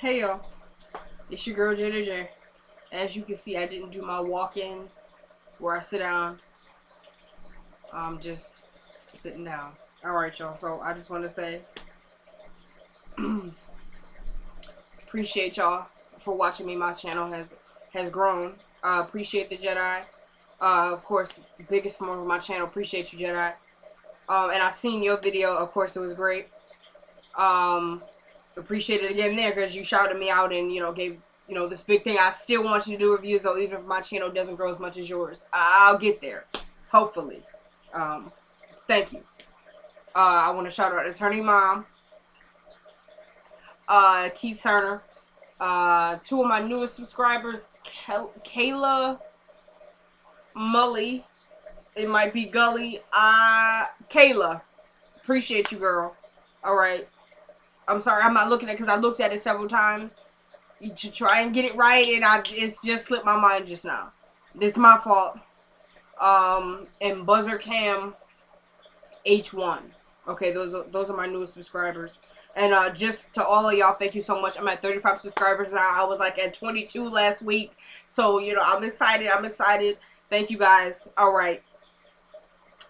Hey y'all, it's your girl JJ. As you can see, I didn't do my walk-in where I sit down. I'm just sitting down. Alright y'all, so I just want to say appreciate y'all for watching me. My channel has grown. Appreciate the Jedi. Of course, biggest promoter of my channel. Appreciate you, Jedi. And I seen your video. Of course, it was great. Appreciate it again there because you shouted me out and gave this big thing. I still want you to do reviews though, even if my channel doesn't grow as much as yours. I'll get there, hopefully. Thank you. I want to shout out Attorney Mom, Keith Turner, two of my newest subscribers, Kayla Mully. It might be Gully. Kayla, appreciate you, girl. All right. I'm sorry, I'm not looking at it because I looked at it several times to try and get it right, and it's just slipped my mind just now. It's my fault. And Buzzer Cam H1. Okay, those are my newest subscribers. And just to all of y'all, thank you so much. I'm at 35 subscribers now. I was like at 22 last week, so I'm excited. Thank you guys. All right,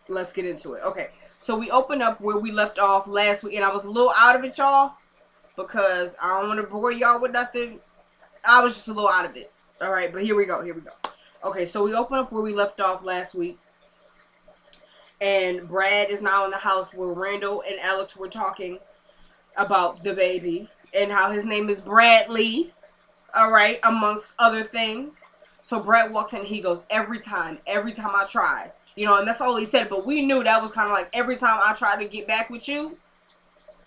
let's get into it. Okay. So we opened up where we left off last week, and I was a little out of it, y'all, because I don't want to bore y'all with nothing. I was just a little out of it. All right, but here we go. Okay, so we opened up where we left off last week, and Brad is now in the house where Randall and Alex were talking about the baby and how his name is Bradley. All right, amongst other things. So Brad walks in, and he goes, every time I try. And that's all he said, but we knew that was kind of like every time I try to get back with you,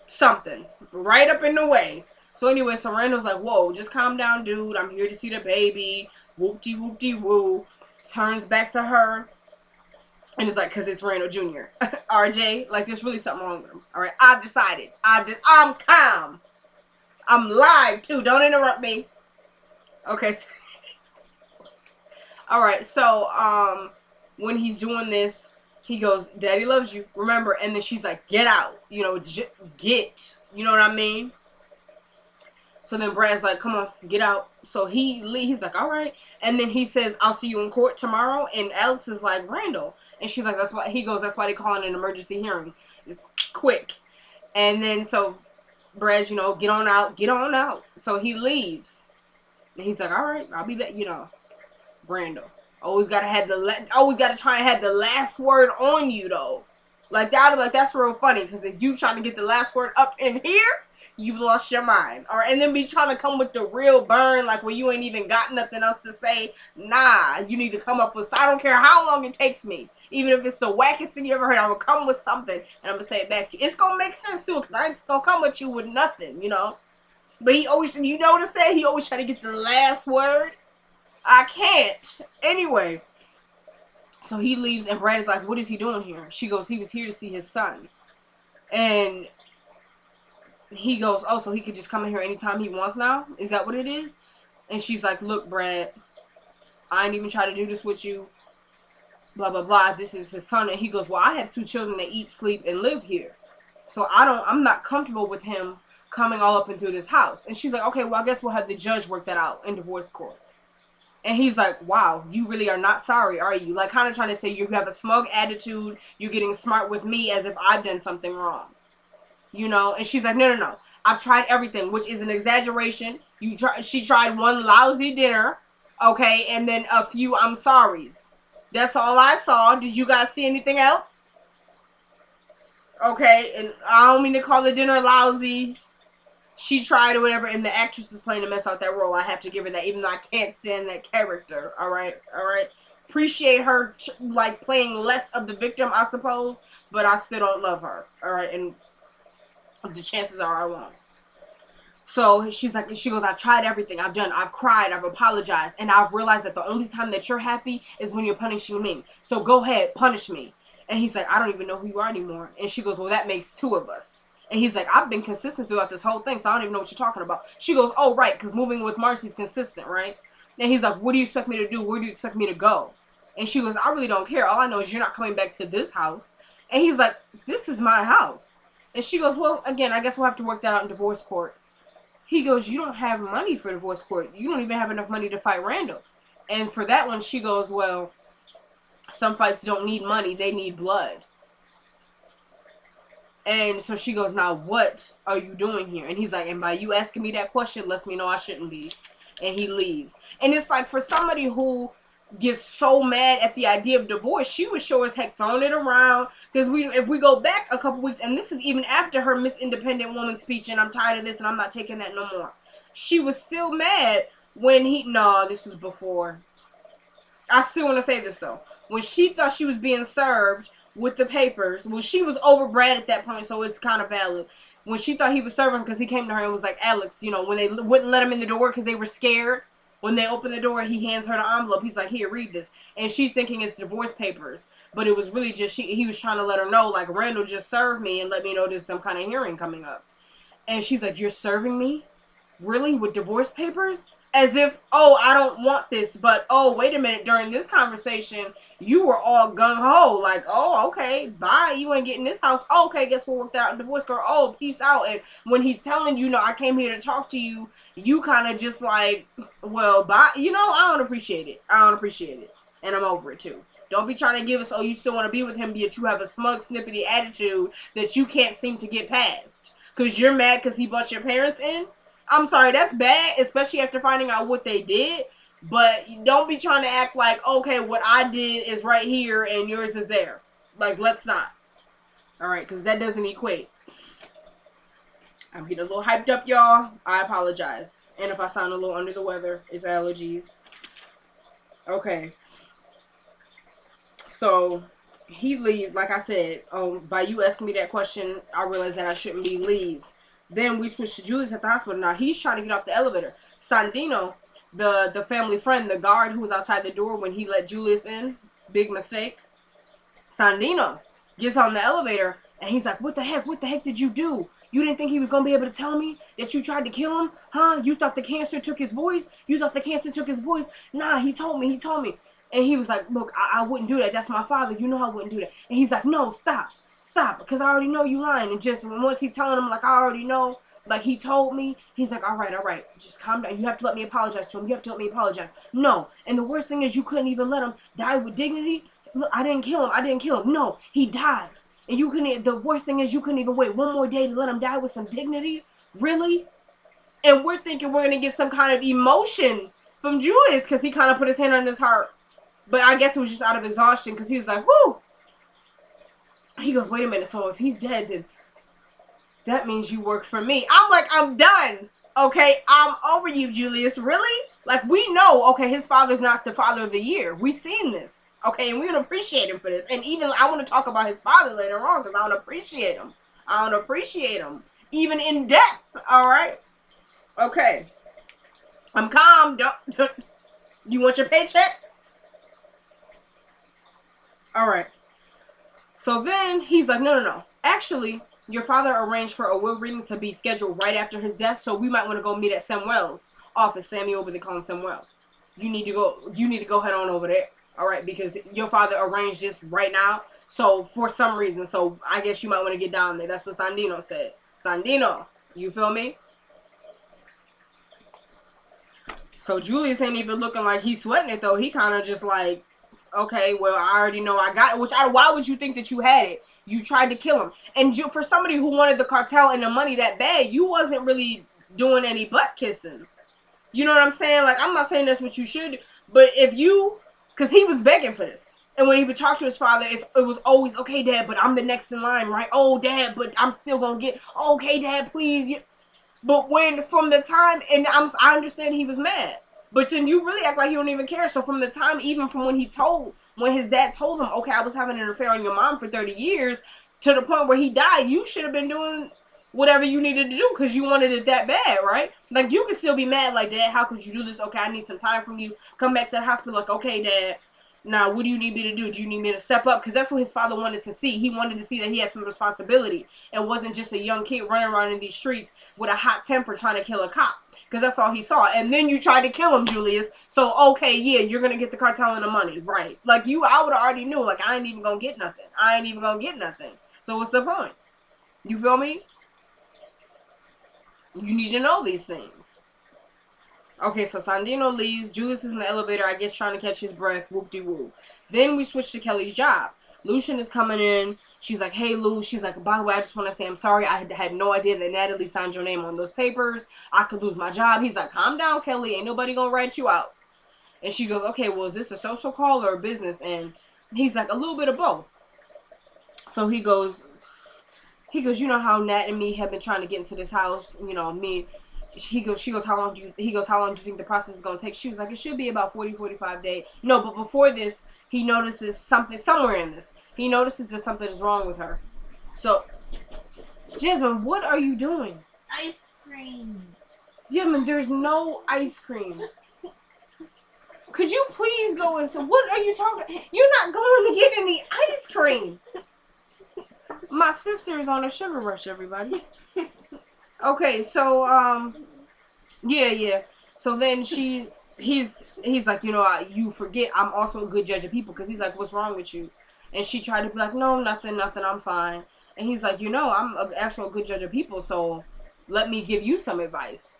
something right up in the way. So anyway, so Randall's like, whoa, just calm down, dude. I'm here to see the baby. Whoop-de-whoop-de-woo. Turns back to her. And it's like, because it's Randall Jr. RJ, like, there's really something wrong with him. All right, I've decided. I'm calm. I'm live, too. Don't interrupt me. Okay. All right, so, when he's doing this, he goes, Daddy loves you, remember? And then she's like, get out. Get. You know what I mean? So then Brad's like, come on, get out. So he's like, all right. And then he says, I'll see you in court tomorrow. And Alex is like, Randall. And she's like, that's why. He goes, that's why they call it an emergency hearing. It's quick. And then so Brad's, get on out. So he leaves. And he's like, all right, I'll be back. Randall. Always gotta try and have the last word on you though. Like that's real funny because if you trying to get the last word up in here, you've lost your mind. All right, and then be trying to come with the real burn, like when you ain't even got nothing else to say. Nah, you need to come up with. I don't care how long it takes me, even if it's the wackest thing you ever heard. I will come with something and I'm gonna say it back to you. It's gonna make sense too, because I ain't just gonna come with you with nothing, But he always, he always try to get the last word. I can't. Anyway, so he leaves and Brad is like, what is he doing here? She goes, he was here to see his son. And he goes, oh, so he could just come in here anytime he wants now? Is that what it is? And she's like, look, Brad, I ain't even try to do this with you. Blah, blah, blah. This is his son. And he goes, well, I have 2 children that eat, sleep, and live here. So I'm not comfortable with him coming all up into this house. And she's like, okay, well, I guess we'll have the judge work that out in divorce court. And he's like, wow, you really are not sorry, are you? Like, kind of trying to say you have a smug attitude. You're getting smart with me as if I've done something wrong. And she's like, no. I've tried everything, which is an exaggeration. She tried one lousy dinner, okay, and then a few I'm sorries. That's all I saw. Did you guys see anything else? Okay, and I don't mean to call the dinner lousy. She tried or whatever, and the actress is playing to mess out that role. I have to give her that, even though I can't stand that character. All right. Appreciate her, like, playing less of the victim, I suppose, but I still don't love her. All right, and the chances are I won't. So she goes, I've tried everything. I've cried, I've apologized, and I've realized that the only time that you're happy is when you're punishing me. So go ahead, punish me. And he's like, I don't even know who you are anymore. And she goes, well, that makes 2 of us. And he's like, I've been consistent throughout this whole thing, so I don't even know what you're talking about. She goes, oh, right, because moving with Marcy's consistent, right? And he's like, what do you expect me to do? Where do you expect me to go? And she goes, I really don't care. All I know is you're not coming back to this house. And he's like, this is my house. And she goes, well, again, I guess we'll have to work that out in divorce court. He goes, you don't have money for divorce court. You don't even have enough money to fight Randall. And for that one, she goes, well, some fights don't need money. They need blood. And so she goes, now what are you doing here? And he's like, and by you asking me that question lets me know I shouldn't be. And he leaves. And it's like, for somebody who gets so mad at the idea of divorce, she was sure as heck throwing it around. Because if we go back a couple weeks, and this is even after her Miss Independent Woman speech, and I'm tired of this and I'm not taking that no more. She was still mad when this was before. I still want to say this though. When she thought she was being served with the papers, well, she was overbred at that point, so it's kind of valid. When she thought he was serving, because he came to her and was like, Alex, when they wouldn't let him in the door because they were scared, when they opened the door, he hands her the envelope. He's like, here, read this. And she's thinking it's divorce papers, but it was really just, he was trying to let her know, like, Randall just served me and let me know there's some kind of hearing coming up. And she's like, you're serving me? Really? With divorce papers? As if, I don't want this, but, wait a minute, during this conversation, you were all gung-ho, like, okay, bye, you ain't getting this house, okay, guess we'll work that out in divorce, girl, peace out. And when he's telling you, I came here to talk to you, you kind of just like, well, bye, I don't appreciate it, and I'm over it, too. Don't be trying to give us, you still want to be with him, yet you have a smug, snippety attitude that you can't seem to get past, because you're mad because he brought your parents in. I'm sorry, that's bad, especially after finding out what they did. But don't be trying to act like, okay, what I did is right here and yours is there. Like, let's not. Alright, because that doesn't equate. I'm getting a little hyped up, y'all. I apologize. And if I sound a little under the weather, it's allergies. Okay. So, he leaves, like I said, by you asking me that question, I realized that I shouldn't be, leaves. Then we switch to Julius at the hospital. Now, he's trying to get off the elevator. Sandino, the family friend, the guard who was outside the door when he let Julius in, big mistake. Sandino gets on the elevator, and he's like, what the heck did you do? You didn't think he was going to be able to tell me that you tried to kill him? Huh? You thought the cancer took his voice? Nah, he told me. And he was like, look, I wouldn't do that. That's my father. You know I wouldn't do that. And he's like, no, stop, because I already know you lying. And just once he's telling him, like, I already know, like, he told me, he's like, all right, just calm down. You have to let me apologize to him. No. And the worst thing is you couldn't even let him die with dignity. Look, I didn't kill him. No, he died. And the worst thing is you couldn't even wait one more day to let him die with some dignity? Really? And we're thinking we're going to get some kind of emotion from Julius because he kind of put his hand on his heart. But I guess it was just out of exhaustion because he was like, whoo. He goes, wait a minute, so if he's dead, then that means you work for me. I'm like, I'm done. Okay, I'm over you, Julius. Really? Like, we know, okay, his father's not the father of the year. We've seen this. Okay, and we don't appreciate him for this. And even, I want to talk about his father later on because I don't appreciate him. Even in death, alright? Okay. I'm calm. Don't you want your paycheck? Alright. So then he's like, no. Actually, your father arranged for a will reading to be scheduled right after his death, so we might want to go meet at Samuel's office. Samuel, but they call him Samuel. You need to go head on over there. All right, because your father arranged this right now. So for some reason, so I guess you might want to get down there. That's what Sandino said. Sandino, you feel me? So Julius ain't even looking like he's sweating it though. He kind of just like, okay, well, I already know I got it. Why would you think that you had it? You tried to kill him. And for somebody who wanted the cartel and the money that bad, you wasn't really doing any butt kissing. You know what I'm saying? Like, I'm not saying that's what you should, but because he was begging for this. And when he would talk to his father, it was always, okay, Dad, but I'm the next in line, right? Oh, Dad, but I'm still going to get, okay, Dad, please. But from the time, and I understand he was mad. But then you really act like you don't even care. So from the time, even from when his dad told him, okay, I was having an affair on your mom for 30 years, to the point where he died, you should have been doing whatever you needed to do because you wanted it that bad, right? Like, you could still be mad, like, Dad, how could you do this? Okay, I need some time from you. Come back to the hospital, like, okay, Dad, now what do you need me to do? Do you need me to step up? Because that's what his father wanted to see. He wanted to see that he had some responsibility and wasn't just a young kid running around in these streets with a hot temper trying to kill a cop. Because that's all he saw. And then you tried to kill him, Julius. So, okay, yeah, you're going to get the cartel and the money. Right. Like, I would have already knew. Like, I ain't even going to get nothing. So, what's the point? You feel me? You need to know these things. Okay, so Sandino leaves. Julius is in the elevator, I guess trying to catch his breath. Whoop-de-woo. Then we switch to Kelly's job. Lucian is coming in. She's like, hey, Lou. She's like, by the way, I just want to say I'm sorry. I had no idea that Natalie signed your name on those papers. I could lose my job. He's like, calm down, Kelly. Ain't nobody gonna write you out. And she goes, okay, well, is this a social call or a business? And he's like, a little bit of both. So he goes, you know how Nat and me have been trying to get into this house. You know, she goes, how long do you think the process is going to take? She was like, it should be about 45 days. No, but before this, he notices something, somewhere in this, he notices that something is wrong with her. So, Jasmine, what are you doing? Ice cream. Jasmine, there's no ice cream. Could you please go and say, what are you talking? You're not going to get any ice cream. My sister is on a sugar rush, everybody. Okay, so, yeah. So then he's like, you know, you forget I'm also a good judge of people, because he's like, what's wrong with you? And she tried to be like, no, nothing, I'm fine. And he's like, you know, I'm an actual good judge of people, so let me give you some advice.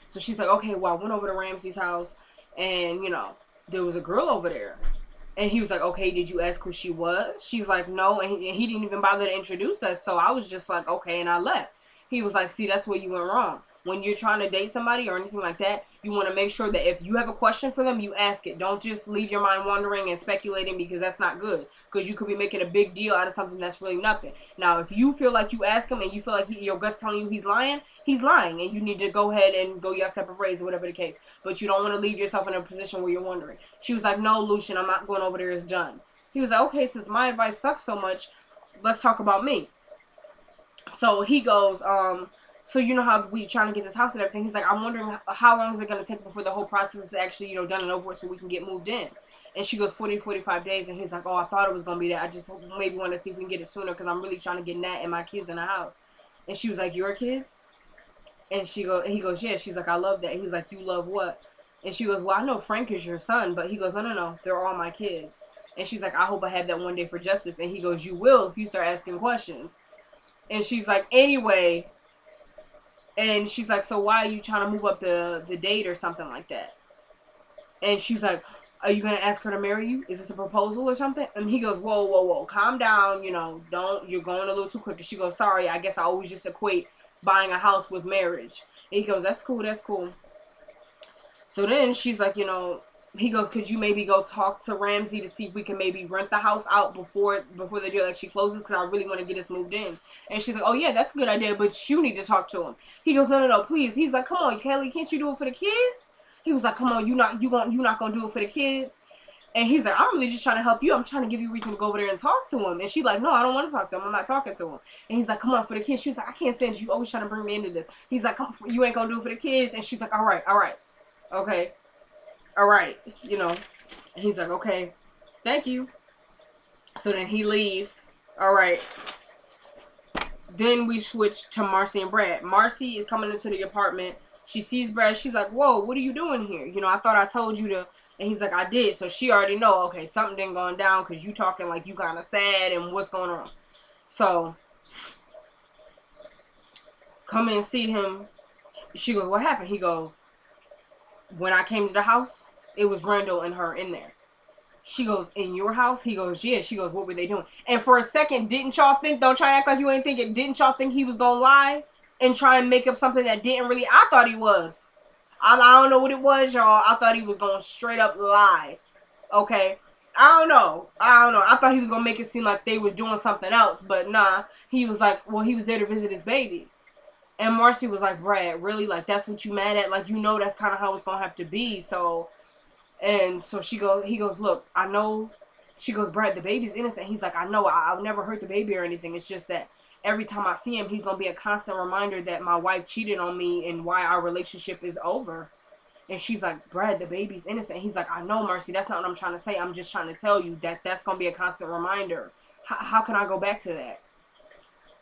So she's like, okay, well, I went over to Ramsey's house, and, you know, there was a girl over there. And he was like, okay, did you ask who she was? She's like, no, and he didn't even bother to introduce us, so I was just like, okay, and I left. He was like, see, that's where you went wrong. When you're trying to date somebody or anything like that, you want to make sure that if you have a question for them, you ask it. Don't just leave your mind wandering and speculating, because that's not good. Because you could be making a big deal out of something that's really nothing. Now, if you feel like you ask him and you feel like your gut's telling you he's lying, and you need to go ahead and go your separate ways or whatever the case. But you don't want to leave yourself in a position where you're wondering. She was like, no, Lucian, I'm not going over there. It's done. He was like, okay, since my advice sucks so much, let's talk about me. So he goes, so you know how we trying to get this house and everything. He's like, I'm wondering how long is it going to take before the whole process is actually, you know, done and over with so we can get moved in. And she goes, 45 days. And he's like, oh, I thought it was going to be that. I just maybe want to see if we can get it sooner, because I'm really trying to get Nat and my kids in the house. And she was like, your kids? And he goes, yeah. She's like, I love that. And he's like, you love what? And she goes, well, I know Frank is your son. But he goes, no, they're all my kids. And she's like, I hope I have that one day for justice. And he goes, you will if you start asking questions. And she's like, anyway. And she's like, so why are you trying to move up the date or something like that? And she's like, are you going to ask her to marry you? Is this a proposal or something? And he goes, whoa, calm down. You know, you're going a little too quick. And she goes, sorry, I guess I always just equate buying a house with marriage. And he goes, that's cool. So then she's like, you know, he goes, could you maybe go talk to Ramsey to see if we can maybe rent the house out before the deal actually closes, because I really want to get us moved in. And she's like, oh yeah, that's a good idea, but you need to talk to him. He goes, no, please. He's like, come on, Kelly, can't you do it for the kids? He was like, come on, you're not gonna do it for the kids? And he's like, I'm really just trying to help you. I'm trying to give you a reason to go over there and talk to him. And she's like, no, I don't want to talk to him. I'm not talking to him. And he's like, come on, for the kids. She was like, I can't stand you. Always trying to bring me into this. He's like, come, you ain't gonna do it for the kids. And she's like, all right, okay, all right, you know. And he's like, okay, thank you. So then he leaves. All right. Then we switch to Marcy and Brad. Marcy is coming into the apartment. She sees Brad. She's like, whoa, what are you doing here? You know, I thought I told you to. And he's like, I did. So she already know, okay, something didn't going down, because you talking like you kind of sad and what's going on. So come in and see him. She goes, what happened? He goes, when I came to the house, it was Randall and her in there. She goes, in your house? He goes, yeah. She goes, what were they doing? And for a second, didn't y'all think, don't try to act like you ain't thinking, didn't y'all think he was going to lie and try and make up something that didn't really, I thought he was. I don't know what it was, y'all. I thought he was going to straight up lie. Okay? I don't know. I thought he was going to make it seem like they was doing something else. But nah. He was like, well, he was there to visit his baby. And Marcy was like, Brad, really? Like, that's what you mad at? Like, you know that's kind of how it's going to have to be. So, and so he goes, look, I know. She goes, Brad, the baby's innocent. He's like, I know. I'll never hurt the baby or anything. It's just that every time I see him, he's going to be a constant reminder that my wife cheated on me and why our relationship is over. And she's like, Brad, the baby's innocent. He's like, I know, Marcy. That's not what I'm trying to say. I'm just trying to tell you that that's going to be a constant reminder. How can I go back to that?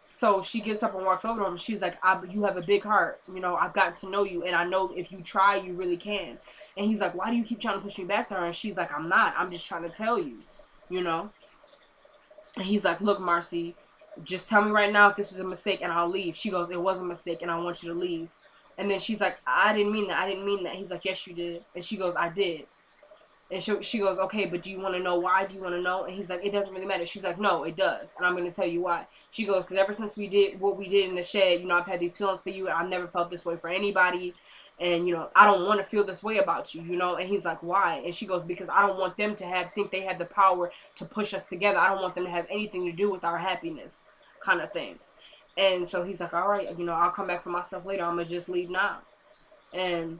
So she gets up and walks over to him. She's like, you have a big heart. You know, I've gotten to know you. And I know if you try, you really can. And he's like, why do you keep trying to push me back to her? And she's like, I'm not. I'm just trying to tell you, you know. And he's like, look, Marcy, Just tell me right now if this was a mistake and I'll leave. She goes, it was a mistake and I want you to leave. And then she's like, I didn't mean that. I didn't mean that. He's like, yes, you did. And she goes, I did. And she goes, okay, but do you want to know why? Do you want to know? And he's like, it doesn't really matter. She's like, no, it does. And I'm going to tell you why. She goes, because ever since we did what we did in the shed, you know, I've had these feelings for you. And I've never felt this way for anybody. And, you know, I don't want to feel this way about you, you know. And he's like, why? And she goes, because I don't want them to think they have the power to push us together. I don't want them to have anything to do with our happiness, kind of thing. And so he's like, all right, you know, I'll come back for my stuff later. I'm going to just leave now. And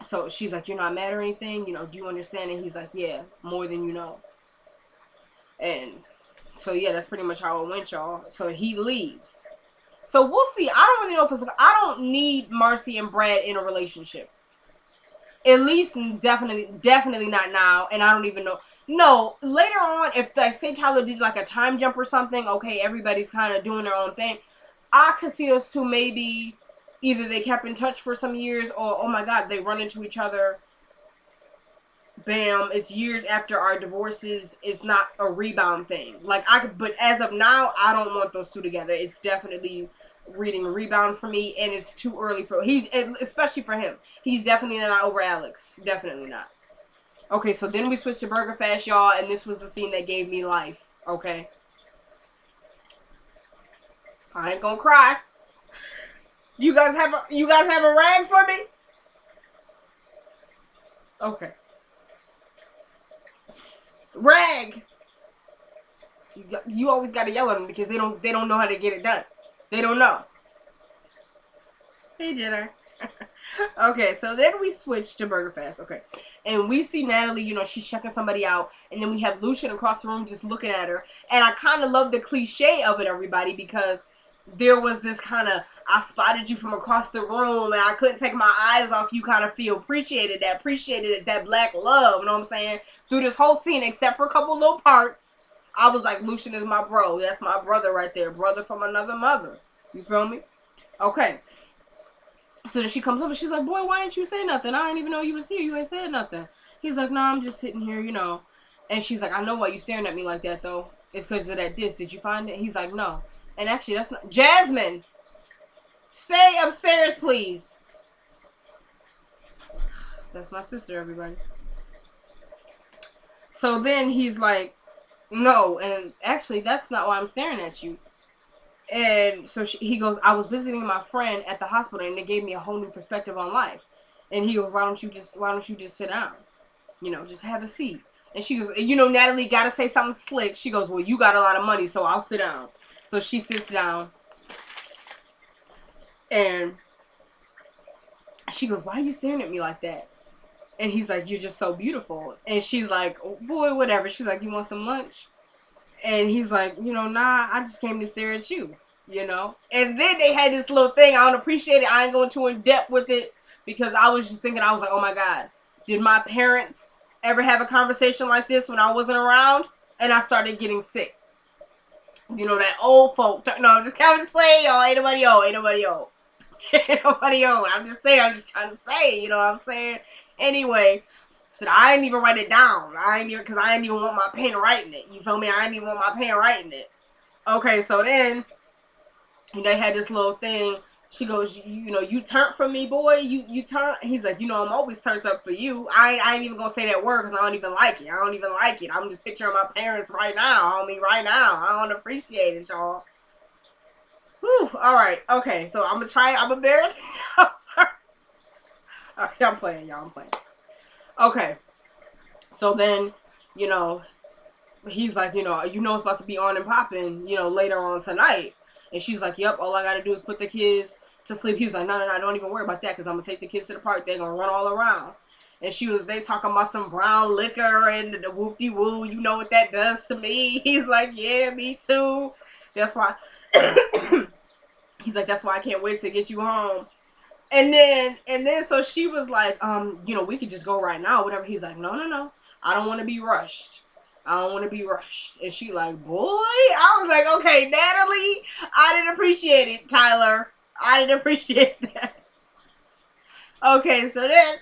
so she's like, you're not mad or anything? You know, do you understand? And he's like, yeah, more than you know. And so, yeah, that's pretty much how it went, y'all. So he leaves. So we'll see. I don't really know if it's... I don't need Marcy and Brad in a relationship. At least definitely not now. And I don't even know. No, later on, if, like, say Tyler did, like, a time jump or something, okay, everybody's kind of doing their own thing. I could see those two maybe... Either they kept in touch for some years, or, oh my God, they run into each other. Bam, it's years after our divorces. It's not a rebound thing. Like, but as of now, I don't want those two together. It's definitely reading a rebound for me, and it's too early for, especially for him. He's definitely not over Alex. Definitely not. Okay, so then we switched to Burger Fast, y'all, and this was the scene that gave me life. Okay. I ain't gonna cry. You guys have a rag for me? Okay. Rag. You always gotta yell at them because they don't know how to get it done. They don't know. Hey, Jenner. Okay, so then we switch to Burger Fast. Okay. And we see Natalie, you know, she's checking somebody out. And then we have Lucian across the room just looking at her. And I kind of love the cliche of it, everybody, because there was this kind of, I spotted you from across the room and I couldn't take my eyes off you kind of feel. Appreciated that black love, you know what I'm saying? Through this whole scene, except for a couple little parts, I was like, Lucian is my bro. That's my brother right there. Brother from another mother. You feel me? Okay. So then she comes over, she's like, boy, why didn't you say nothing? I didn't even know you was here. You ain't said nothing. He's like, no, I'm just sitting here, you know. And she's like, I know why you staring at me like that, though. It's because of that disc. Did you find it? He's like, no. And actually, that's not... Jasmine! Stay upstairs, please. That's my sister, everybody. So then he's like, no. And actually, that's not why I'm staring at you. And so he goes, I was visiting my friend at the hospital, and it gave me a whole new perspective on life. And he goes, why don't you just sit down? You know, just have a seat. And she goes, you know, Natalie got to say something slick. She goes, well, you got a lot of money, so I'll sit down. So she sits down. And she goes, why are you staring at me like that? And he's like, you're just so beautiful. And she's like, oh, boy, whatever. She's like, you want some lunch? And he's like, you know, nah, I just came to stare at you, you know? And then they had this little thing. I don't appreciate it. I ain't going too in depth with it because I was just thinking, I was like, oh my God, did my parents ever have a conversation like this when I wasn't around? And I started getting sick. You know, that old folk. No, I'm just playing, y'all. Ain't nobody old. Ain't nobody old. Ain't nobody old. I'm just saying. I'm just trying to say. You know what I'm saying? Anyway, so I didn't even write it down. Because I didn't even want my pen writing it. You feel me? I didn't even want my pen writing it. Okay, so then they had this little thing. She goes, you know, you turned for me, boy. You turn. He's like, you know, I'm always turned up for you. I ain't even gonna say that word because I don't even like it. I don't even like it. I'm just picturing my parents right now on me right now. I don't appreciate it, y'all. Whew. All right. Okay. So I'm gonna try. I'm embarrassed. I'm sorry. All right. I'm playing, y'all. I'm playing. Okay. So then, you know, he's like, you know, it's about to be on and popping, you know, later on tonight. And she's like, yep, all I got to do is put the kids to sleep. He was like, no, don't even worry about that because I'm going to take the kids to the park. They're going to run all around. And they talking about some brown liquor and the whoop-de-woo. You know what that does to me? He's like, yeah, me too. That's why. He's like, that's why I can't wait to get you home. And then, so she was like, you know, we could just go right now, whatever. He's like, no. I don't want to be rushed. And she like, boy, I was like, okay, Natalie, I didn't appreciate it, Tyler. I didn't appreciate that. Okay, so then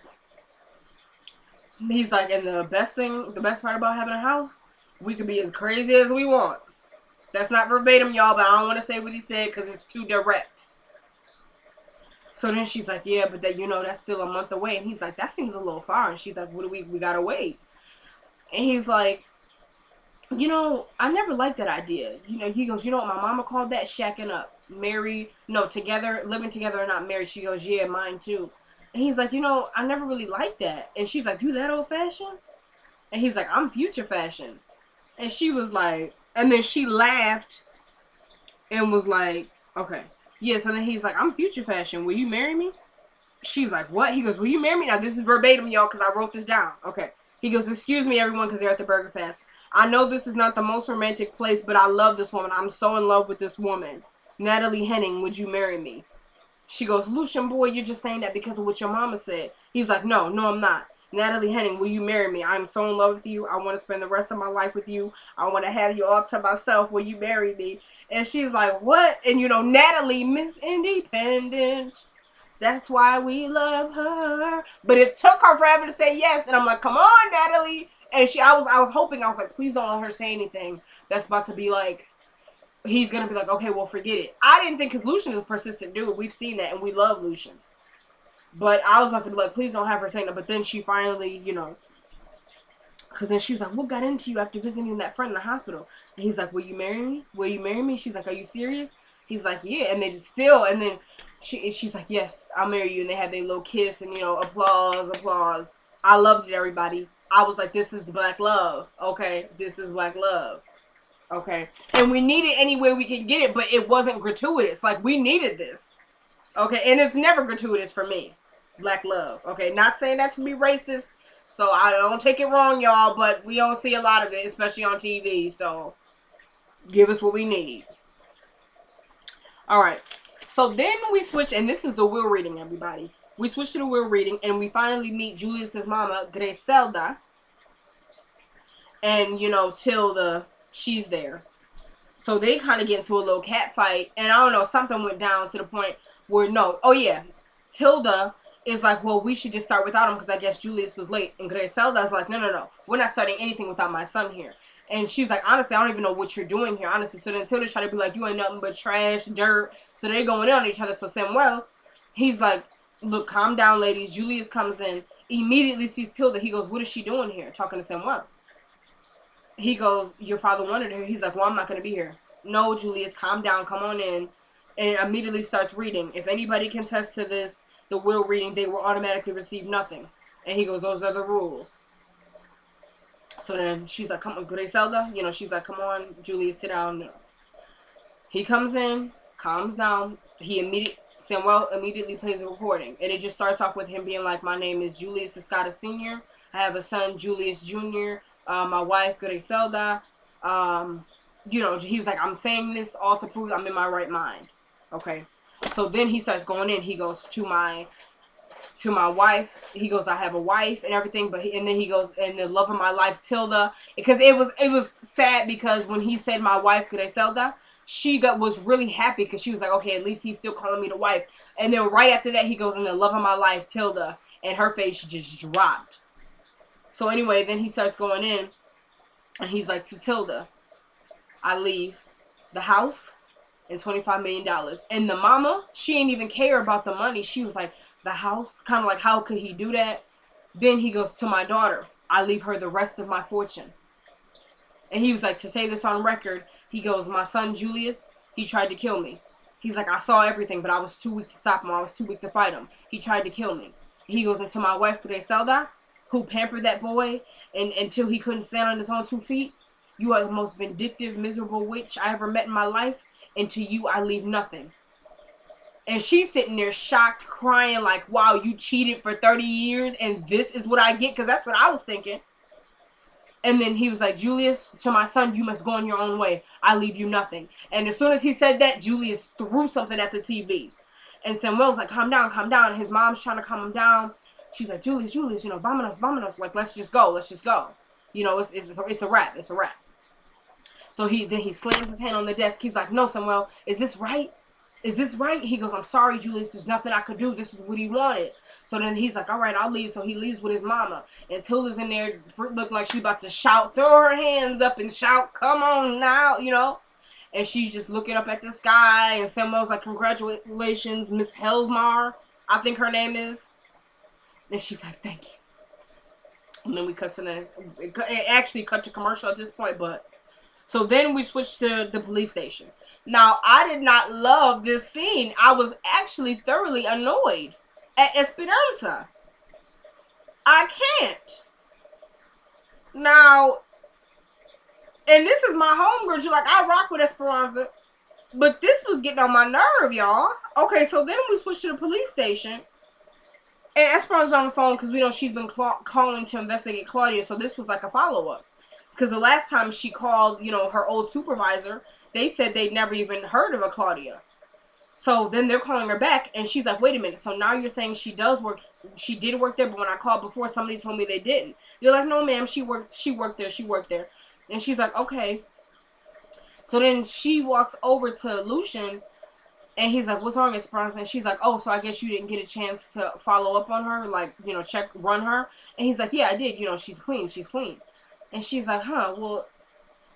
he's like, and the best part about having a house, we could be as crazy as we want. That's not verbatim, y'all, but I don't want to say what he said because it's too direct. So then she's like, yeah, but that, that's still a month away. And he's like, that seems a little far. And she's like, what do we gotta wait? And he's like, I never liked that idea. He goes, you know what my mama called that? Shacking up. Together, living together and not married. She goes, yeah, mine too. And he's like, I never really liked that. And she's like, you that old fashioned? And he's like, I'm future fashion. And she was like, and then she laughed and was like, okay. Yeah, so then he's like, I'm future fashion. Will you marry me? She's like, what? He goes, will you marry me? Now, this is verbatim, y'all, because I wrote this down. Okay. He goes, excuse me, everyone, because they're at the Burger Fest. I know this is not the most romantic place, but I love this woman. I'm so in love with this woman. Natalie Henning, would you marry me? She goes, Lucian, boy, you're just saying that because of what your mama said. He's like, no, I'm not. Natalie Henning, will you marry me? I'm so in love with you. I want to spend the rest of my life with you. I want to have you all to myself. Will you marry me? And she's like, what? And, Natalie, Miss Independent. That's why we love her. But it took her forever to say yes. And I'm like, come on, Natalie. And I was hoping, I was like, please don't let her say anything that's about to be like, he's going to be like, okay, well, forget it. I didn't think, because Lucian is a persistent dude. We've seen that, and we love Lucian. But I was about to be like, please don't have her saying that. But then she finally, because then she was like, what got into you after visiting that friend in the hospital? And he's like, will you marry me? Will you marry me? She's like, are you serious? He's like, yeah. And they just still, and then she's like, yes, I'll marry you. And they had their little kiss and, applause. I loved it, everybody. I was like, this is black love. Okay. This is black love. Okay. And we need it any way we can get it, but it wasn't gratuitous. Like, we needed this. Okay. And it's never gratuitous for me. Black love. Okay. Not saying that to be racist. So I don't take it wrong, y'all, but we don't see a lot of it, especially on TV. So give us what we need. All right. So then we switch, and this is the will reading, everybody. We switch to the will reading, and we finally meet Julius's mama, Griselda. And, Tilda, she's there. So they kind of get into a little cat fight, and I don't know, something went down to the point where, Tilda is like, well, we should just start without him because I guess Julius was late. And Griselda's like, no, we're not starting anything without my son here. And she's like, honestly, I don't even know what you're doing here, honestly. So then Tilda's trying to be like, you ain't nothing but trash, dirt. So they're going in on each other. So Samuel, he's like, look, calm down, ladies. Julius comes in, immediately sees Tilda. He goes, what is she doing here? Talking to Samuel. He goes, your father wanted her. He's like, well, I'm not going to be here. No, Julius, calm down. Come on in. And immediately starts reading. If anybody can attest to this, the will reading, they will automatically receive nothing. And he goes, those are the rules. So then she's like, come on, Griselda. She's like, come on, Julius, sit down. He comes in, calms down. Samuel immediately plays a recording. And it just starts off with him being like, my name is Julius Escada Sr. I have a son, Julius Jr., my wife, Griselda. He was like, I'm saying this all to prove I'm in my right mind. Okay. So then he starts going in. He goes to my wife. He goes, I have a wife and everything. And then he goes, and the love of my life, Tilda. Because it was sad because when he said my wife, Griselda, she was really happy because she was like, okay, at least he's still calling me the wife. And then right after that, he goes, and the love of my life, Tilda. And her face just dropped. So anyway, then he starts going in. And he's like, to Tilda, I leave the house and $25 million. And the mama, she ain't even care about the money. She was like, the house? Kind of like, how could he do that? Then he goes, to my daughter, I leave her the rest of my fortune. And he was like, to say this on record, he goes, my son Julius, he tried to kill me. He's like, I saw everything, but I was too weak to stop him. I was too weak to fight him. He tried to kill me. He goes, and to my wife, Griselda, who pampered that boy and until he couldn't stand on his own 2 feet, you are the most vindictive, miserable witch I ever met in my life. And to you, I leave nothing. And she's sitting there shocked, crying like, wow, you cheated for 30 years and this is what I get? Because that's what I was thinking. And then he was like, Julius, to my son, you must go on your own way. I leave you nothing. And as soon as he said that, Julius threw something at the TV. And Samuel's like, calm down, calm down. And his mom's trying to calm him down. She's like, Julius, vámonos. Like, let's just go. It's a wrap. It's a wrap. So he slams his hand on the desk. He's like, no, Samuel, is this right? Is this right? He goes, I'm sorry, Julius. There's nothing I could do. This is what he wanted. So then he's like, all right, I'll leave. So he leaves with his mama. And Tilda's in there, look like she's about to shout, throw her hands up and shout, come on now, and she's just looking up at the sky, and Samuel's like, congratulations, Miss Hellsmar, I think her name is. And she's like, thank you. And then we cut to it actually cut to commercial at this point, but so then we switched to the police station. Now, I did not love this scene. I was actually thoroughly annoyed at Esperanza. I can't. Now, and this is my homegirl. You're like, I rock with Esperanza. But this was getting on my nerve, y'all. Okay, so then we switched to the police station. And Esperanza's on the phone because we know she's been calling to investigate Claudia. So this was like a follow-up. Because the last time she called, you know, her old supervisor, they said they'd never even heard of a Claudia. So then they're calling her back, and she's like, wait a minute, so now you're saying she did work there, but when I called before, somebody told me they didn't. You're like, no, ma'am, she worked there. And she's like, okay. So then she walks over to Lucian, and he's like, what's wrong, Esperanza? And she's like, oh, so I guess you didn't get a chance to follow up on her, like, you know, run her? And he's like, yeah, I did, you know, she's clean. And she's like, huh, well,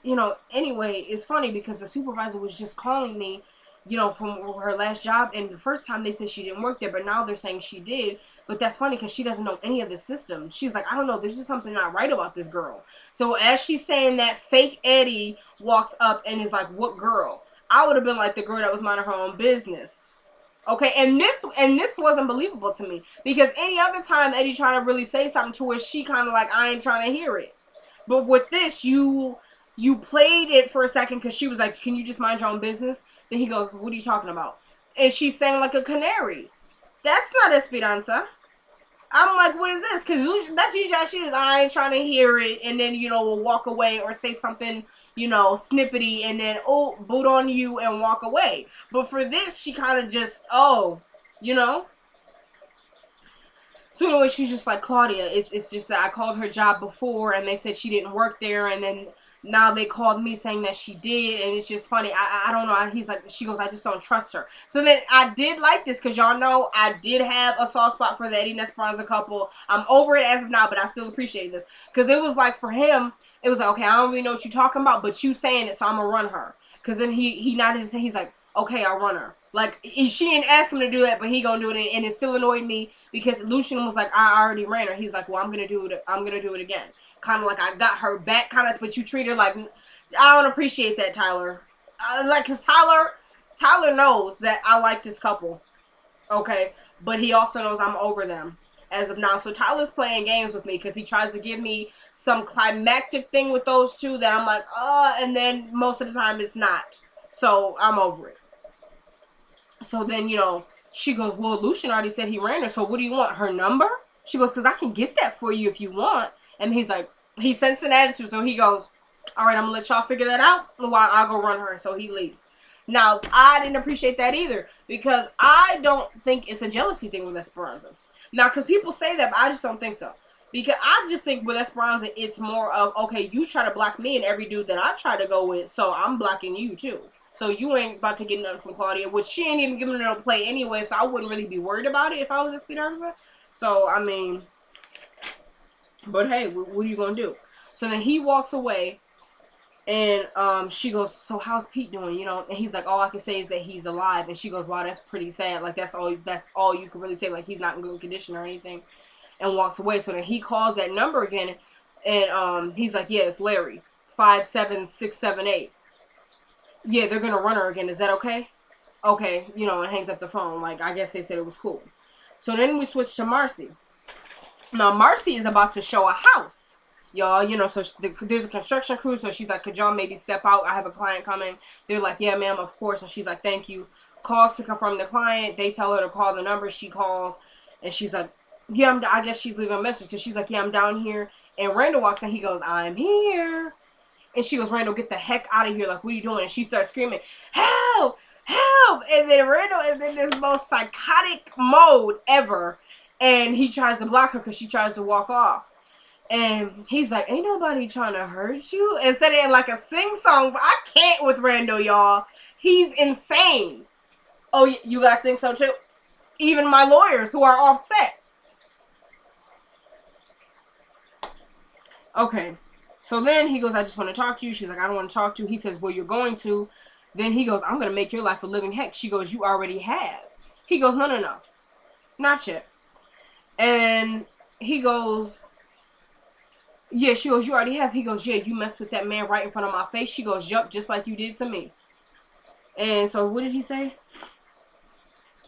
you know, anyway, it's funny because the supervisor was just calling me, you know, from her last job, and the first time they said she didn't work there, but now they're saying she did. But that's funny because she doesn't know any of the systems. She's like, I don't know, there's just something not right about this girl. So as she's saying that, fake Eddie walks up and is like, what girl? I would have been like, the girl that was minding her own business. Okay, and this wasn't believable to me, because any other time Eddie tried to really say something to her, she kind of like, I ain't trying to hear it. But with this, you played it for a second because she was like, can you just mind your own business? Then he goes, what are you talking about? And she's saying like a canary. That's not Esperanza. I'm like, what is this? Because that's usually how she is. I ain't trying to hear it. And then, you know, we'll walk away or say something, you know, snippety. And then, oh, boot on you and walk away. But for this, she kind of just, oh, you know. So anyway, she's just like, Claudia, it's just that I called her job before and they said she didn't work there, and then now they called me saying that she did, and it's just funny. I don't know. He's like, she goes, I just don't trust her. So then I did like this because y'all know I did have a soft spot for the Eddie and Esperanza couple. I'm over it as of now, but I still appreciate this because it was like, for him, it was like, okay, I don't really know what you're talking about, but you saying it, so I'm gonna run her. Because then he nodded his head. He's like, okay, I'll run her. Like, she didn't ask him to do that, but he gonna do it, and it still annoyed me because Lucian was like, I already ran her. He's like, well, I'm gonna do it again. Kind of like I got her back, kind of, but you treat her like, I don't appreciate that, Tyler. Like, cause Tyler knows that I like this couple, okay, but he also knows I'm over them as of now. So Tyler's playing games with me because he tries to give me some climactic thing with those two that I'm like, and then most of the time it's not. So I'm over it. So then, you know, she goes, well, Lucian already said he ran her, so what do you want, her number? She goes, because I can get that for you if you want. And he's like, he sensed an attitude, so he goes, all right, I'm going to let y'all figure that out while I'll go run her. So he leaves. Now, I didn't appreciate that either because I don't think it's a jealousy thing with Esperanza. Now, because people say that, but I just don't think so. Because I just think with Esperanza, it's more of, okay, you try to block me and every dude that I try to go with, so I'm blocking you too. So you ain't about to get nothing from Claudia, which she ain't even giving her no play anyway, so I wouldn't really be worried about it if I was Esperanza. So, I mean, but hey, what are you going to do? So then he walks away, and she goes, so how's Pete doing, you know? And he's like, all I can say is that he's alive. And she goes, wow, that's pretty sad. Like, that's all you can really say. Like, he's not in good condition or anything. And walks away. So then he calls that number again, and he's like, yeah, it's Larry, 57678. Yeah, they're going to run her again. Is that okay? Okay, you know, and hangs up the phone. Like, I guess they said it was cool. So then we switch to Marcy. Now, Marcy is about to show a house. Y'all, you know, so there's a construction crew. So she's like, could y'all maybe step out? I have a client coming. They're like, yeah, ma'am, of course. And she's like, thank you. Calls to confirm the client. They tell her to call the number. She calls. And she's like, yeah, I guess she's leaving a message. Because she's like, yeah, I'm down here. And Randall walks in. He goes, I'm here. And she goes, Randall, get the heck out of here. Like, what are you doing? And she starts screaming, help, help. And then Randall is in this most psychotic mode ever. And he tries to block her because she tries to walk off. And he's like, ain't nobody trying to hurt you. Instead of in like a sing-song. But I can't with Randall, y'all. He's insane. Oh, you guys think so too? Even my lawyers who are offset. Okay. So then he goes, I just want to talk to you. She's like, I don't want to talk to you. He says, well, you're going to. Then he goes, I'm going to make your life a living heck. She goes, you already have. He goes, no. Not yet. And he goes, yeah, she goes, you already have. He goes, yeah, you messed with that man right in front of my face. She goes, yup, just like you did to me. And so what did he say?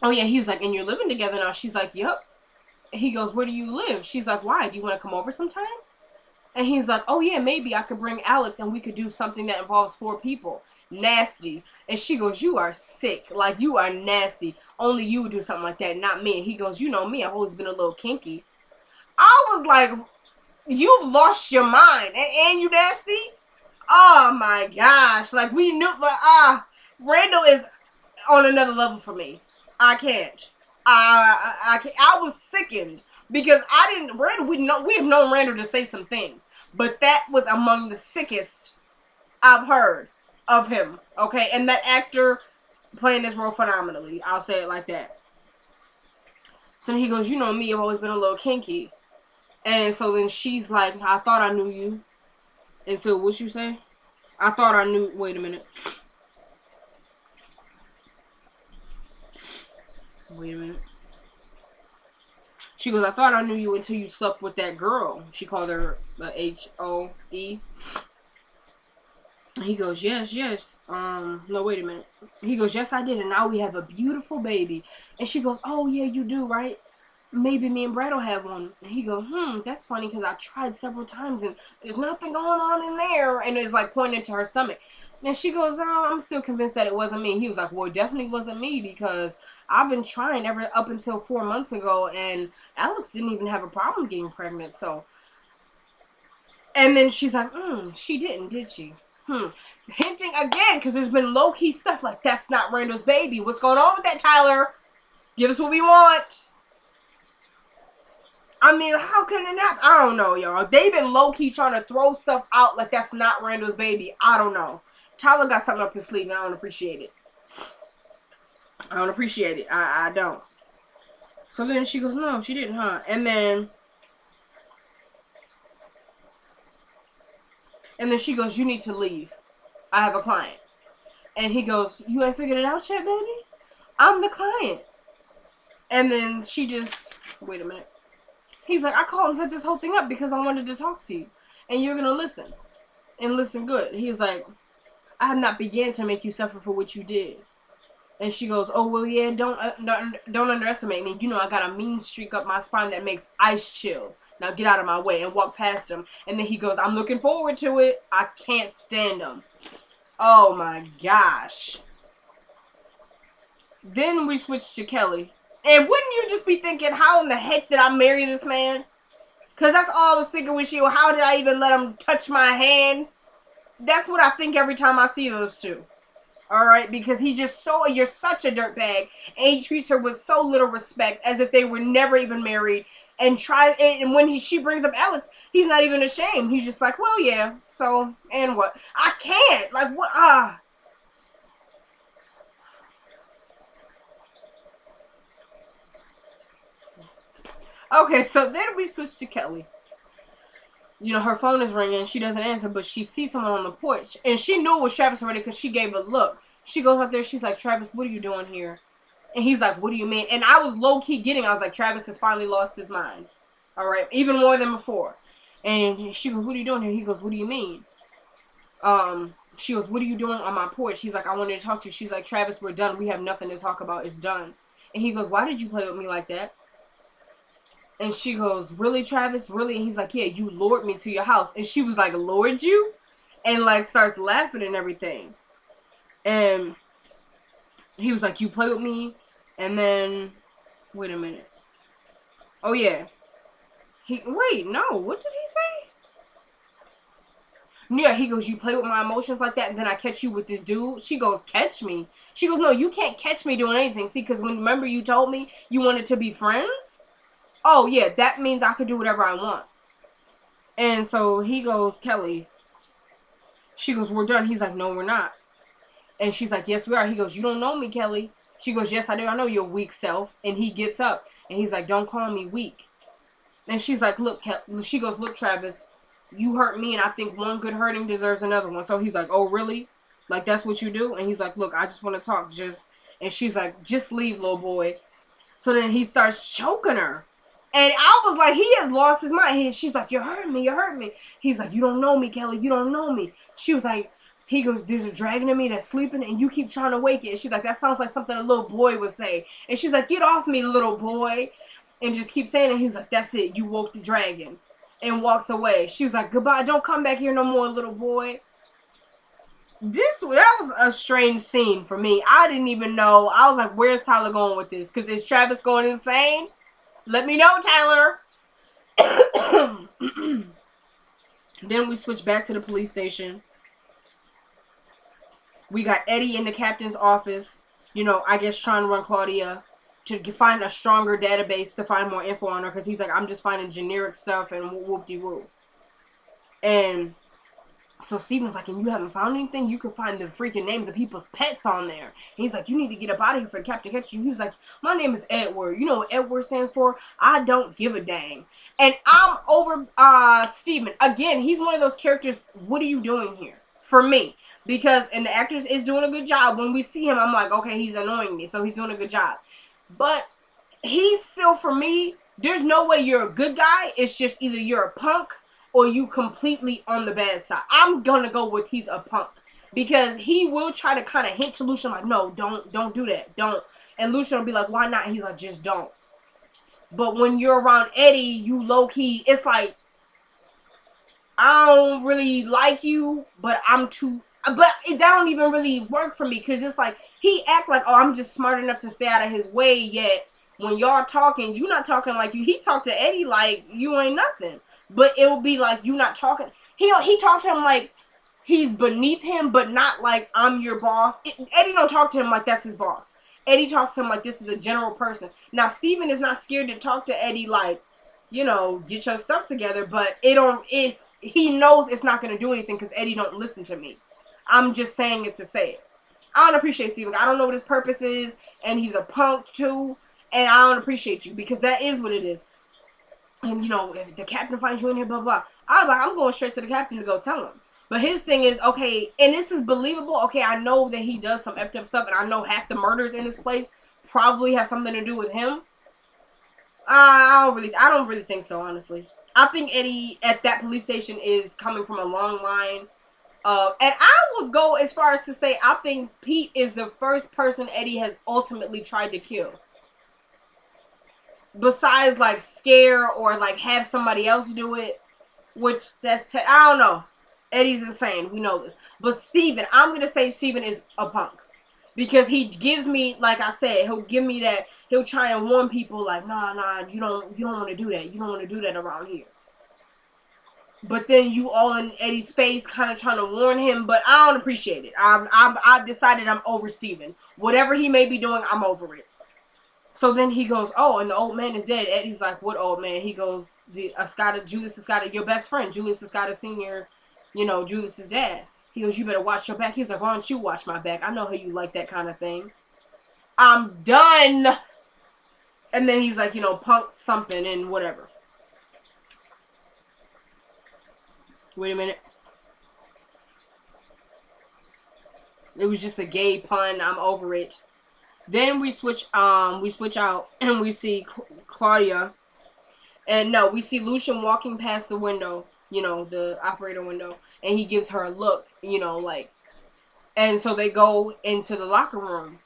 Oh, yeah, he was like, and you're living together now. She's like, yup. He goes, where do you live? She's like, why? Do you want to come over sometime? And he's like, oh, yeah, maybe I could bring Alex and we could do something that involves 4 people. Nasty. And she goes, you are sick. Like, you are nasty. Only you would do something like that, not me. And he goes, you know me. I've always been a little kinky. I was like, you've lost your mind. And you nasty? Oh, my gosh. Like, we knew, but, Randall is on another level for me. I can't. I was sickened because I didn't. Randall, we have known Randall to say some things, but that was among the sickest I've heard of him. Okay, and that actor playing this role phenomenally. I'll say it like that. So then he goes, you know me, I've always been a little kinky, and so then she's like, I thought I knew you. And so what you say? I thought I knew. Wait a minute. She goes, I thought I knew you until you slept with that girl. She called her H-O-E. He goes, yes. No, wait a minute. He goes, yes, I did. And now we have a beautiful baby. And she goes, oh, yeah, you do, right? Maybe me and Brad will have one. And he goes, that's funny because I tried several times and there's nothing going on in there. And it's like pointing to her stomach. And she goes, oh, I'm still convinced that it wasn't me. He was like, well, it definitely wasn't me because I've been trying ever up until 4 months ago. And Alex didn't even have a problem getting pregnant. So, and then she's like, she didn't, did she? Hinting again, because there's been low-key stuff like, that's not Randall's baby. What's going on with that, Tyler? Give us what we want. I mean, how can it not? I don't know, y'all. They've been low-key trying to throw stuff out like that's not Randall's baby. I don't know. Tyler got something up his sleeve, and I don't appreciate it. I don't. So then she goes, no, she didn't, huh? And then she goes, you need to leave. I have a client. And he goes, you ain't figured it out yet, baby? I'm the client. And then she just, wait a minute. He's like, I called and set this whole thing up because I wanted to talk to you. And you're going to listen. And listen good. He's like, I have not began to make you suffer for what you did. And she goes, oh, well, yeah, don't underestimate me. You know I got a mean streak up my spine that makes ice chill. Now get out of my way, and walk past him. And then he goes, I'm looking forward to it. I can't stand him. Oh, my gosh. Then we switch to Kelly. And wouldn't you just be thinking, how in the heck did I marry this man? Because that's all I was thinking with you. How did I even let him touch my hand? That's what I think every time I see those two. Alright, because he just you're such a dirtbag, and he treats her with so little respect, as if they were never even married, and when she brings up Alex, he's not even ashamed. He's just like, well, yeah, so, and what? I can't, like, what, Okay, so then we switch to Kelly. You know, her phone is ringing. She doesn't answer, but she sees someone on the porch. And she knew it was Travis already because she gave a look. She goes out there. She's like, Travis, what are you doing here? And he's like, what do you mean? And I was low-key I was like, Travis has finally lost his mind. All right? Even more than before. And she goes, what are you doing here? He goes, what do you mean? She goes, what are you doing on my porch? He's like, I wanted to talk to you. She's like, Travis, we're done. We have nothing to talk about. It's done. And he goes, why did you play with me like that? And she goes, really, Travis? Really? And he's like, yeah, you lured me to your house. And she was like, lured you? And, like, starts laughing and everything. And he was like, you play with me? And then, wait a minute. Oh, yeah. Wait, no. What did he say? Yeah, he goes, you play with my emotions like that, and then I catch you with this dude? She goes, catch me? She goes, no, you can't catch me doing anything. See, because remember you told me you wanted to be friends? Oh, yeah, that means I could do whatever I want. And so he goes, Kelly. She goes, we're done. He's like, no, we're not. And she's like, yes, we are. He goes, you don't know me, Kelly. She goes, yes, I do. I know your weak self. And he gets up. And he's like, don't call me weak. And she's like, look, she goes, look, Travis, you hurt me. And I think one good hurting deserves another one. So he's like, oh, really? Like, that's what you do? And he's like, look, I just want to talk. And she's like, just leave, little boy. So then he starts choking her. And I was like, he has lost his mind. She's like, you're hurting me, you're hurting me. He's like, you don't know me, Kelly, you don't know me. She was like, he goes, there's a dragon in me that's sleeping and you keep trying to wake it. And she's like, that sounds like something a little boy would say. And she's like, get off me, little boy. And just keep saying it. He was like, that's it, you woke the dragon. And walks away. She was like, goodbye, don't come back here no more, little boy. That was a strange scene for me. I didn't even know. I was like, where's Tyler going with this? Because is Travis going insane? Let me know, Tyler. Then we switch back to the police station. We got Eddie in the captain's office. You know, I guess trying to run Claudia to find a stronger database to find more info on her. Because he's like, I'm just finding generic stuff and whoop-de-whoop. And so Steven's like, and you haven't found anything? You could find the freaking names of people's pets on there. And he's like, you need to get up out of here for the captain to catch you. He's like, my name is Edward. You know what Edward stands for? I don't give a dang. And I'm over Steven. Again, he's one of those characters, what are you doing here? For me. Because, and the actress is doing a good job. When we see him, I'm like, okay, he's annoying me. So he's doing a good job. But he's still, for me, there's no way you're a good guy. It's just either you're a punk or you completely on the bad side. I'm gonna go with he's a punk. Because he will try to kind of hint to Lucian, like, no, don't do that. Don't. And Lucian will be like, why not? And he's like, just don't. But when you're around Eddie, you low-key, it's like, I don't really like you, but I'm too... But that don't even really work for me. Because it's like, he act like, oh, I'm just smart enough to stay out of his way. Yet, when y'all talking, you not talking like you. He talked to Eddie like you ain't nothing. But it will be like you not talking. He talked to him like he's beneath him, but not like I'm your boss. Eddie don't talk to him like that's his boss. Eddie talks to him like this is a general person. Now, Steven is not scared to talk to Eddie like, you know, get your stuff together. But he knows it's not going to do anything because Eddie don't listen to me. I'm just saying it to say it. I don't appreciate Steven. I don't know what his purpose is. And he's a punk too. And I don't appreciate you because that is what it is. And, you know, if the captain finds you in here, blah, blah. I'm going straight to the captain to go tell him. But his thing is, okay, and this is believable. Okay, I know that he does some effed up stuff. And I know half the murders in this place probably have something to do with him. I don't really think so, honestly. I think Eddie at that police station is coming from a long line. And I would go as far as to say I think Pete is the first person Eddie has ultimately tried to kill. Besides, like, scare or, like, have somebody else do it. Which, I don't know. Eddie's insane. We know this. But Steven, I'm going to say Steven is a punk. Because he gives me, like I said, he'll give me that. He'll try and warn people, like, nah, you don't want to do that. You don't want to do that around here. But then you all in Eddie's face kind of trying to warn him. But I don't appreciate it. I've decided I'm over Steven. Whatever he may be doing, I'm over it. So then he goes, oh, and the old man is dead. Eddie's like, what old man? He goes, Julius Escada, your best friend, Julius Escada Sr., you know, Julius's dad. He goes, you better watch your back. He's like, why don't you watch my back? I know how you like that kind of thing. I'm done. And then he's like, you know, punk something and whatever. Wait a minute. It was just a gay pun. I'm over it. Then we switch out and we see Claudia. And no, we see Lucian walking past the window, you know, the operator window, and he gives her a look, you know, like, and so they go into the locker room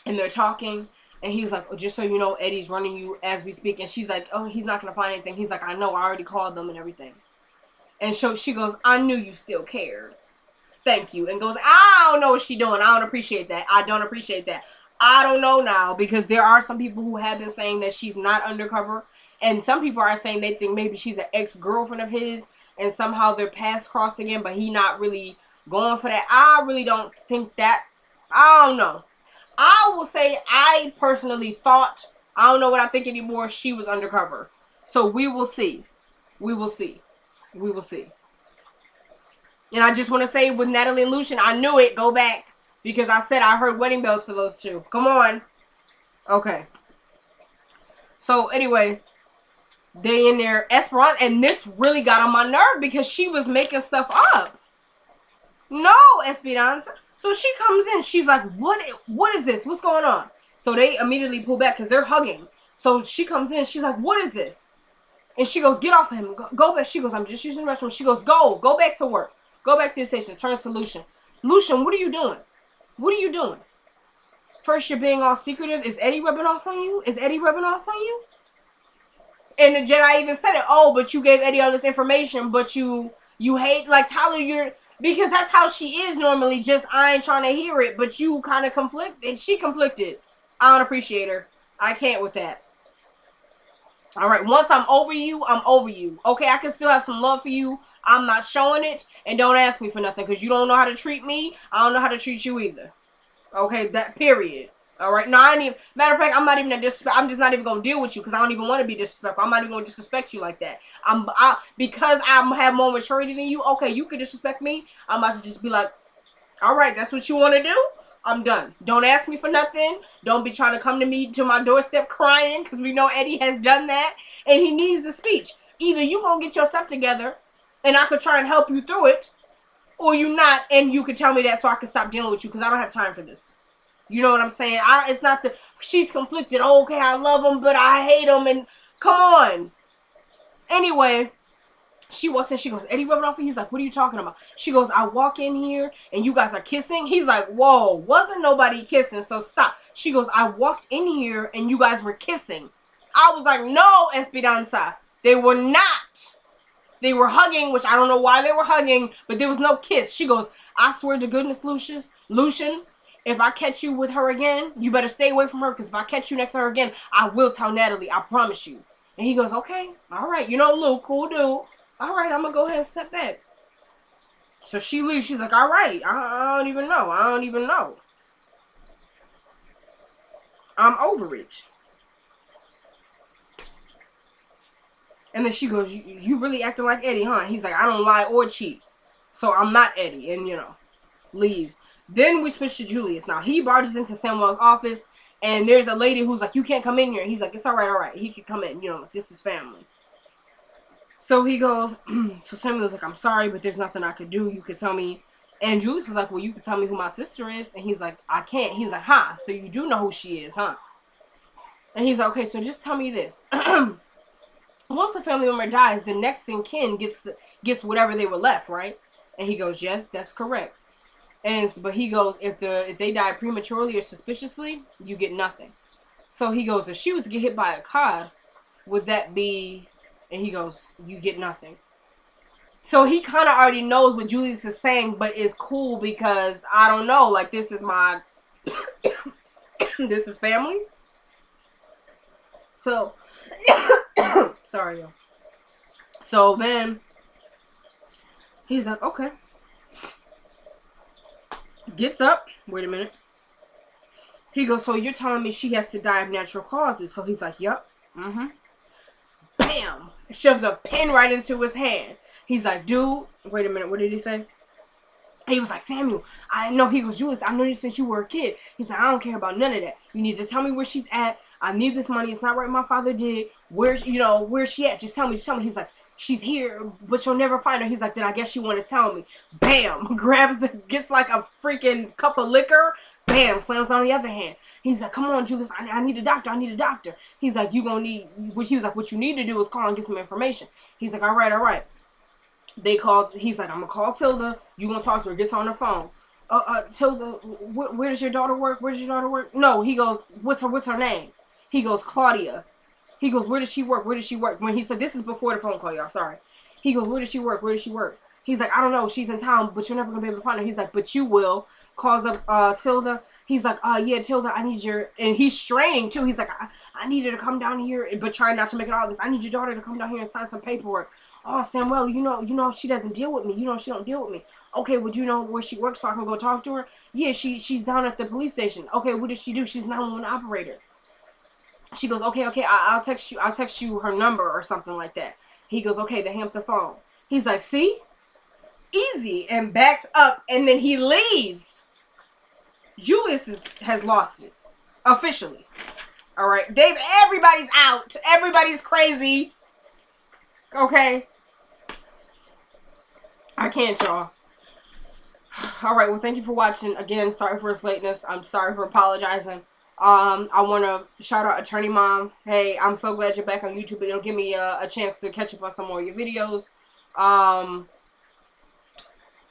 and they're talking, and he's like, oh, just so you know, Eddie's running you as we speak. And she's like, oh, he's not going to find anything. He's like, I know, I already called them and everything. And so she goes, I knew you still cared. Thank you. And goes, I don't know what she's doing. I don't appreciate that. I don't appreciate that. I don't know now, because there are some people who have been saying that she's not undercover. And some people are saying they think maybe she's an ex-girlfriend of his and somehow their paths crossed again, but he not really going for that. I really don't think that. I don't know. I will say I personally thought, I don't know what I think anymore, she was undercover. So we will see. We will see. We will see. And I just want to say with Natalie and Lucian, I knew it. Go back. Because I said I heard wedding bells for those two. Come on. Okay. So anyway, they in there. Esperanza. And this really got on my nerve because she was making stuff up. No, Esperanza. So she comes in. She's like, what is this? What's going on? So they immediately pull back because they're hugging. So she comes in. She's like, what is this? And she goes, get off of him. Go back. She goes, I'm just using the restroom. She goes, go back to work. Go back to your station. Turns to Lucian. Lucian, what are you doing? What are you doing? First, you're being all secretive. Is Eddie rubbing off on you? Is Eddie rubbing off on you? And the Jedi even said it. Oh, but you gave Eddie all this information, but you hate, like, Tyler, you're, because that's how she is normally. Just, I ain't trying to hear it, but you kind of conflicted. She conflicted. I don't appreciate her. I can't with that. All right, once I'm over you, I'm over you. Okay, I can still have some love for you. I'm not showing it, and don't ask me for nothing, because you don't know how to treat me. I don't know how to treat you either. Okay, that period. All right, no, I ain't even, matter of fact, I'm not even a disrespect. I'm just not even gonna deal with you because I don't even want to be disrespectful. I'm not even gonna disrespect you like that. Because I have more maturity than you. Okay, you could disrespect me. I'm about to just be like, all right, that's what you want to do. I'm done. Don't ask me for nothing. Don't be trying to come to me to my doorstep crying because we know Eddie has done that and he needs the speech. Either you gonna get yourself together and I could try and help you through it, or you not, and you could tell me that so I can stop dealing with you because I don't have time for this. You know what I'm saying? It's not that she's conflicted. Oh, okay, I love him, but I hate him, and come on. Anyway, she walks in. She goes, Eddie rubbing off. He's like, what are you talking about? She goes, I walk in here and you guys are kissing. He's like, whoa, wasn't nobody kissing, so stop. She goes, I walked in here and you guys were kissing. I was like, no, Esperanza, they were not. They were hugging, which I don't know why they were hugging, but there was no kiss. She goes, I swear to goodness, Lucian, if I catch you with her again, you better stay away from her, because if I catch you next to her again, I will tell Natalie. I promise you. And he goes, okay, all right. You know, Luke, cool dude. All right, I'm going to go ahead and step back. So she leaves. She's like, all right, I don't even know. I don't even know. I'm over it. And then she goes, you really acting like Eddie, huh? He's like, I don't lie or cheat. So I'm not Eddie. And, you know, leaves. Then we switch to Julius. Now, he barges into Samuel's office, and there's a lady who's like, you can't come in here. He's like, it's all right. He can come in. You know, this is family. So he goes, so Samuel's like, I'm sorry, but there's nothing I could do. You could tell me. And Julius is like, well, you could tell me who my sister is. And he's like, I can't. He's like, huh? So you do know who she is, huh? And he's like, okay, so just tell me this. Once a family member dies, the next in kin gets whatever they were left, right? And he goes, yes, that's correct. But he goes, if they die prematurely or suspiciously, you get nothing. So he goes, if she was to get hit by a car, would that be? And he goes, you get nothing. So he kind of already knows what Julius is saying, but it's cool because I don't know, like, this is my this is family. So sorry, y'all. So then he's like, okay. Gets up. Wait a minute. He goes, so you're telling me she has to die of natural causes? So he's like, yep. Mm-hmm. Bam! Shoves a pen right into his hand. He's like, dude, wait a minute. What did he say? He was like, Samuel, I know. He goes, Julius, I know you since you were a kid. He's like, I don't care about none of that. You need to tell me where she's at. I need this money. It's not right my father did. Where's she at? Just tell me. He's like, she's here, but you'll never find her. He's like, then I guess you want to tell me. Bam! Grabs it, gets like a freaking cup of liquor. Bam! Slams on the other hand. He's like, come on, Julius, I need a doctor. He's like, he was like, what you need to do is call and get some information. He's like, all right. They called. He's like, I'm gonna call Tilda. You gonna talk to her? Gets on the phone. Tilda, where does your daughter work? No, he goes, what's her name? He goes, Claudia. He goes, where does she work? When he said, this is before the phone call, y'all. Sorry. He goes, where does she work? He's like, I don't know. She's in town, but you're never gonna be able to find her. He's like, but you will. Calls up Tilda. He's like, yeah, Tilda, I need your, and he's straining too. He's like, I need her to come down here, but trying not to make it obvious. I need your daughter to come down here and sign some paperwork. Oh, Samuel, you know, she doesn't deal with me. You know, she don't deal with me. Okay, would you know where she works so I can go talk to her? Yeah, she's down at the police station. Okay, what does she do? She's 911 operator. She goes, okay, I'll text you her number or something like that. He goes, okay, they hang up the phone. He's like, see? Easy, and backs up, and then he leaves. Julius has lost it. Officially. Alright, Dave, everybody's out. Everybody's crazy. Okay? I can't, y'all. All right. Well, thank you for watching. Again, sorry for its lateness. I'm sorry for apologizing. I want to shout out Attorney Mom. Hey, I'm so glad you're back on YouTube. It'll give me a chance to catch up on some more of your videos.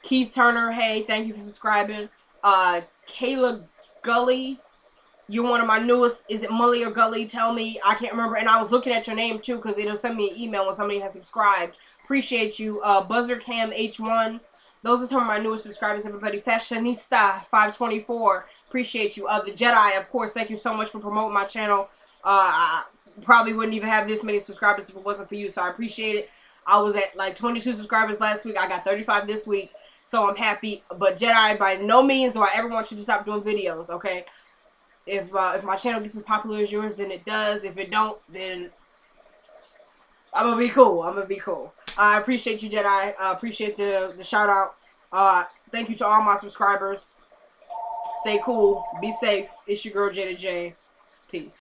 Keith Turner. Hey, thank you for subscribing. Kayla Gully. You're one of my newest. Is it Mully or Gully? Tell me. I can't remember. And I was looking at your name too because it'll send me an email when somebody has subscribed. Appreciate you. Buzzercam H1. Those are some of my newest subscribers, everybody. Fashionista 524. Appreciate you. The Jedi, of course. Thank you so much for promoting my channel. I probably wouldn't even have this many subscribers if it wasn't for you. So I appreciate it. I was at like 22 subscribers last week. I got 35 this week. So I'm happy. But Jedi, by no means do I ever want you to stop doing videos, okay? If my channel gets as popular as yours, then it does. If it don't, then I'm gonna be cool. I'm gonna be cool. I appreciate you, Jedi. Appreciate the shout out. Thank you to all my subscribers. Stay cool. Be safe. It's your girl, Jada J. Peace.